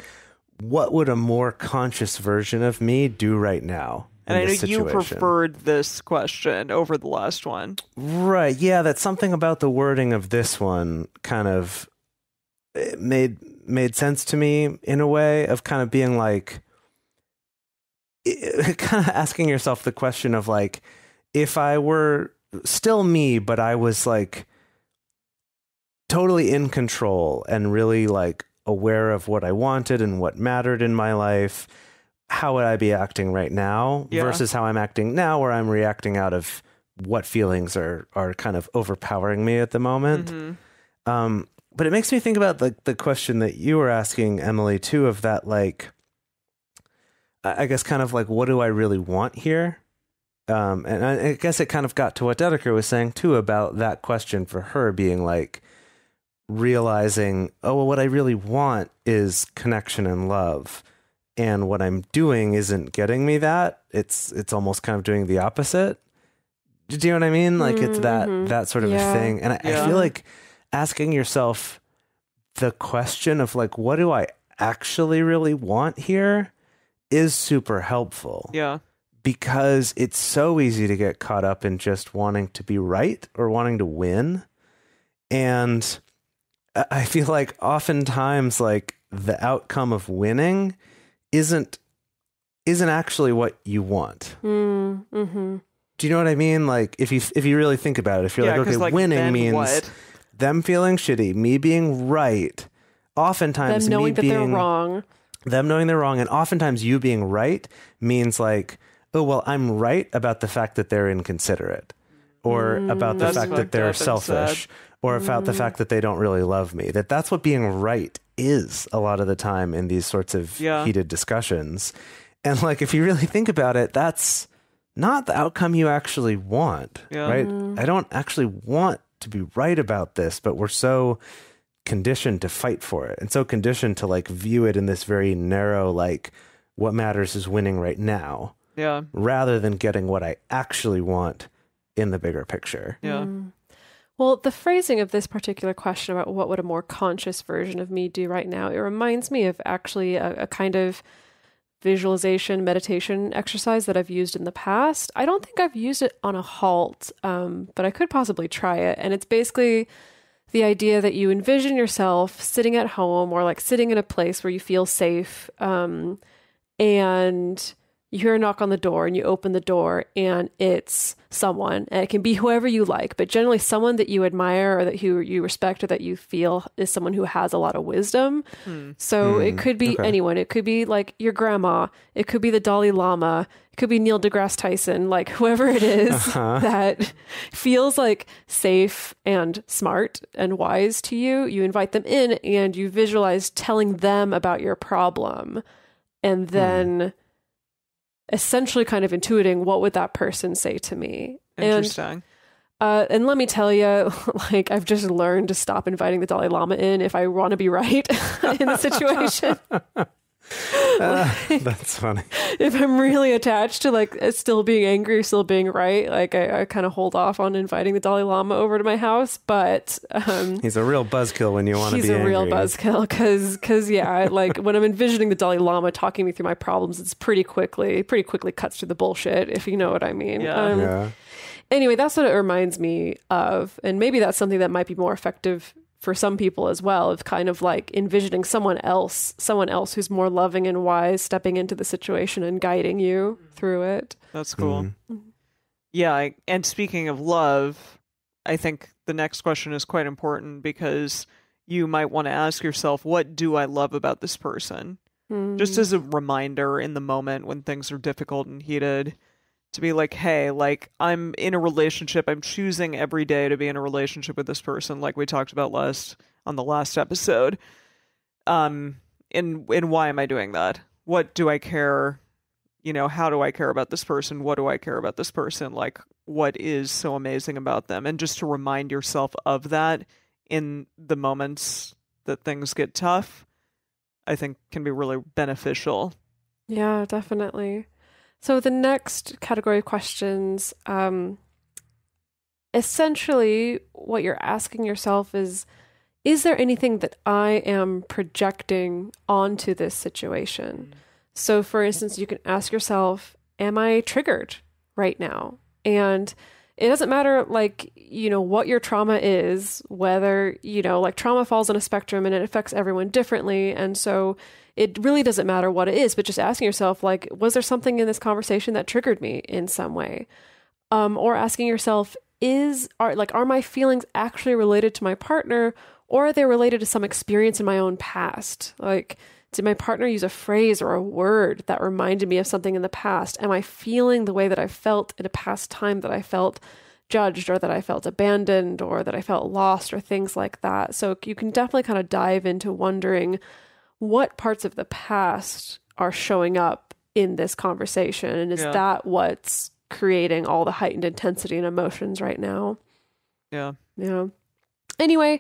what would a more conscious version of me do right now? And I know you preferred this question over the last one. Right. Yeah, that's something about the wording of this one kind of made sense to me in a way of kind of being like, kind of asking yourself the question of like, if I were still me, but I was like totally in control and really like aware of what I wanted and what mattered in my life, how would I be acting right now versus how I'm acting now, where I'm reacting out of what feelings are kind of overpowering me at the moment. But it makes me think about the question that you were asking, Emily, too, of that, like, I guess kind of like, what do I really want here? And I guess it kind of got to what Dedeker was saying, too, about that question for her being like, realizing, oh, well, what I really want is connection and love. And what I'm doing isn't getting me that. It's almost kind of doing the opposite. Do you know what I mean? Like it's that sort of a thing. And I feel like asking yourself the question of like, what do I actually really want here is super helpful. Yeah. Because it's so easy to get caught up in just wanting to be right or wanting to win. And I feel like oftentimes like the outcome of winning isn't actually what you want. Mm-hmm. Do you know what I mean? Like if you really think about it, if you're like, okay, like, winning means them feeling shitty, me being right. Oftentimes them knowing that they're wrong. Them knowing they're wrong. And oftentimes you being right means like, oh, well, I'm right about the fact that they're inconsiderate or about the fact that they're selfish or about the fact that they don't really love me. That's what being right is a lot of the time in these sorts of heated discussions. And like, if you really think about it, that's not the outcome you actually want, right? I don't actually want to be right about this, but we're so conditioned to fight for it and so conditioned to like view it in this very narrow, like what matters is winning right now, rather than getting what I actually want in the bigger picture. Well, the phrasing of this particular question about what would a more conscious version of me do right now, it reminds me of actually a kind of visualization meditation exercise that I've used in the past. I don't think I've used it on a HALT, but I could possibly try it. And it's basically the idea that you envision yourself sitting at home or like sitting in a place where you feel safe, and you hear a knock on the door and you open the door and it's someone, and it can be whoever you like, but generally someone that you admire or that you respect or that you feel is someone who has a lot of wisdom. So it could be anyone. It could be like your grandma. It could be the Dalai Lama. It could be Neil deGrasse Tyson, like whoever it is that feels like safe and smart and wise to you. You invite them in and you visualize telling them about your problem, and then essentially kind of intuiting what would that person say to me. Interesting. And let me tell you, like, I've just learned to stop inviting the Dalai Lama in if I want to be right in the situation. That's funny. If I'm really attached to like still being angry, still being right, like I kind of hold off on inviting the Dalai Lama over to my house. But he's a real buzzkill when you want to be angry. He's a real buzzkill because like when I'm envisioning the Dalai Lama talking me through my problems, it's pretty quickly cuts through the bullshit, if you know what I mean. Anyway, that's what it reminds me of, and maybe that's something that might be more effective for some people as well, of kind of like envisioning someone else who's more loving and wise stepping into the situation and guiding you through it. That's cool. Yeah. And speaking of love, I think the next question is quite important, because you might want to ask yourself, what do I love about this person? Just as a reminder in the moment when things are difficult and heated, to be like, hey, like, I'm in a relationship. I'm choosing every day to be in a relationship with this person, like we talked about on the last episode. And why am I doing that? What do I care? You know, how do I care about this person? What do I care about this person? Like, what is so amazing about them? And just to remind yourself of that in the moments that things get tough, I think can be really beneficial. Yeah, definitely. So the next category of questions, essentially what you're asking yourself is there anything that I am projecting onto this situation? So for instance, you can ask yourself, am I triggered right now? And it doesn't matter, like, you know, what your trauma is, whether, you know, like trauma falls on a spectrum and it affects everyone differently. And so it really doesn't matter what it is, but just asking yourself, like, was there something in this conversation that triggered me in some way? Or asking yourself, are my feelings actually related to my partner, or are they related to some experience in my own past? Like, did my partner use a phrase or a word that reminded me of something in the past? Am I feeling the way that I felt in a past time that I felt judged, or that I felt abandoned, or that I felt lost, or things like that? So you can definitely kind of dive into wondering what parts of the past are showing up in this conversation, and is that what's creating all the heightened intensity and emotions right now? Yeah. Anyway,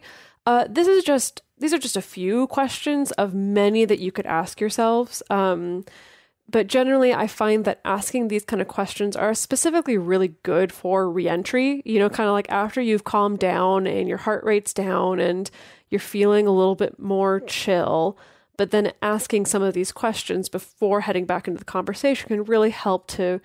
these are just a few questions of many that you could ask yourselves. But generally, I find that asking these kind of questions are specifically really good for reentry. You know, kind of like after you've calmed down and your heart rate's down and you're feeling a little bit more chill, but then asking some of these questions before heading back into the conversation can really help to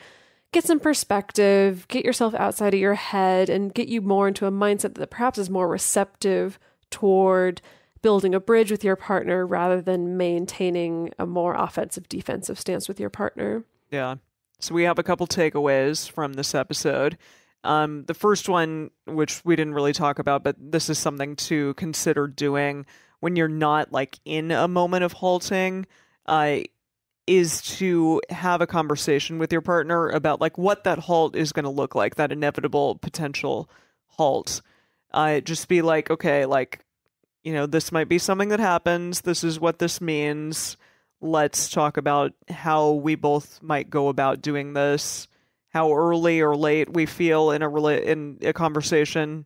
get some perspective, get yourself outside of your head, and get you more into a mindset that perhaps is more receptive toward building a bridge with your partner rather than maintaining a more offensive defensive stance with your partner. Yeah. So we have a couple takeaways from this episode. The first one, which we didn't really talk about, but this is something to consider doing when you're not like in a moment of halting, is to have a conversation with your partner about like what that halt is going to look like, that inevitable potential halt. Just be like, okay, like, you know, this might be something that happens. This is what this means. Let's talk about how we both might go about doing this, how early or late we feel in a conversation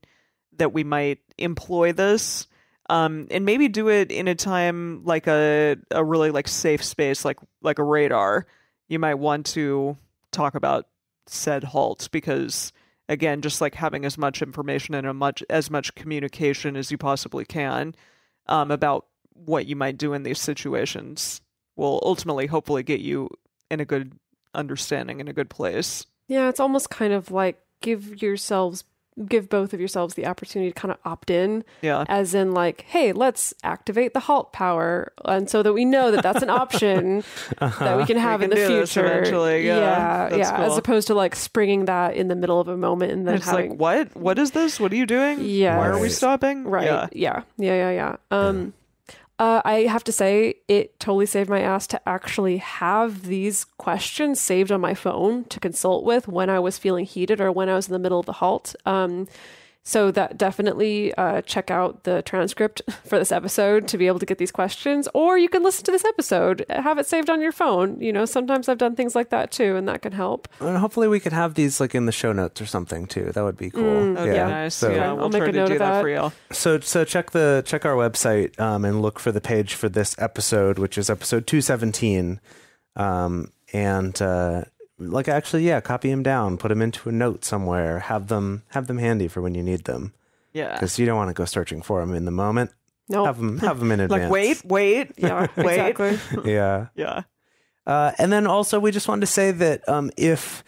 that we might employ this, and maybe do it in a time like a really like safe space, like a radar. You might want to talk about said halt because, again, just like having as much information and as much communication as you possibly can about what you might do in these situations will ultimately, hopefully, get you in a good understanding, in a good place. Yeah, it's almost kind of like give both of yourselves the opportunity to kind of opt in. Yeah. As in like, hey, let's activate the halt power. And so that we know that that's an option that we can have in the future. Eventually. Yeah. Cool. As opposed to like springing that in the middle of a moment and then it's like, what is this? What are you doing? Yeah. Why are we stopping? Right. Yeah. I have to say, it totally saved my ass to actually have these questions saved on my phone to consult with when I was feeling heated or when I was in the middle of the halt. So that definitely check out the transcript for this episode to be able to get these questions, or you can listen to this episode, have it saved on your phone. You know, sometimes I've done things like that too, and that can help. And hopefully we could have these like in the show notes or something too. That would be cool. That'd be nice. So I'll make a note of that for you. So check our website and look for the page for this episode, which is episode 217, like actually, copy them down, put them into a note somewhere, have them handy for when you need them. Yeah, because you don't want to go searching for them in the moment. No, have them in advance. Like wait, yeah, wait. Exactly. Yeah. And then also, we just wanted to say that if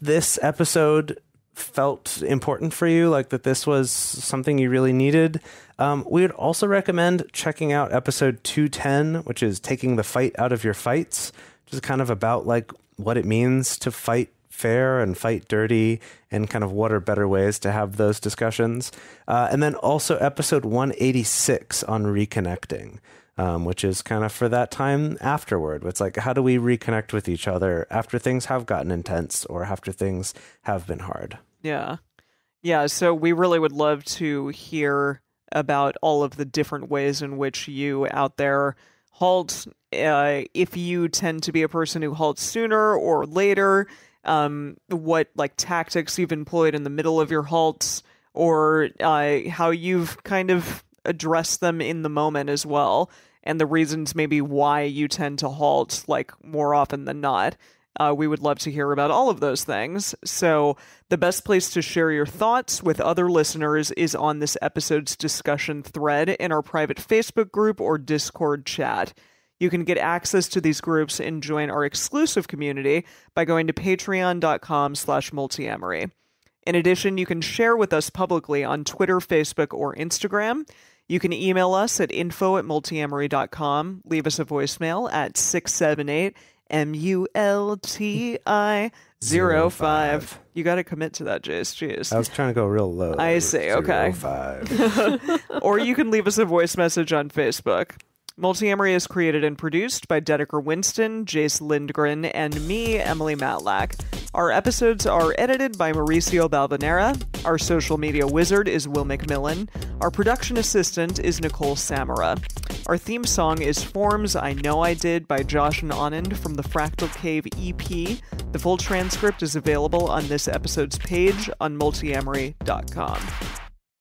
this episode felt important for you, like that this was something you really needed, we would also recommend checking out episode 210, which is taking the fight out of your fights, which is kind of about like what it means to fight fair and fight dirty, and kind of what are better ways to have those discussions. And then also episode 186 on reconnecting, which is kind of for that time afterward. It's like, how do we reconnect with each other after things have gotten intense or after things have been hard? Yeah. So we really would love to hear about all of the different ways in which you out there halt. If you tend to be a person who halts sooner or later, what like tactics you've employed in the middle of your halts, or how you've kind of addressed them in the moment as well, and the reasons maybe why you tend to halt like more often than not. We would love to hear about all of those things. So the best place to share your thoughts with other listeners is on this episode's discussion thread in our private Facebook group or Discord chat. You can get access to these groups and join our exclusive community by going to patreon.com/multiamory. In addition, you can share with us publicly on Twitter, Facebook, or Instagram. You can email us at info@multiamory.com, leave us a voicemail at 678 MULTI05. You got to commit to that, Jase. Jeez. I was trying to go real low. I see, okay. 05. Or you can leave us a voice message on Facebook. Multiamory is created and produced by Dedeker Winston, Jase Lindgren, and me, Emily Matlack. Our episodes are edited by Mauricio Balvanera. Our social media wizard is Will McMillan. Our production assistant is Nicole Samara. Our theme song is Forms I Know I Did by Josh and Anand from the Fractal Cave EP. The full transcript is available on this episode's page on multiamory.com.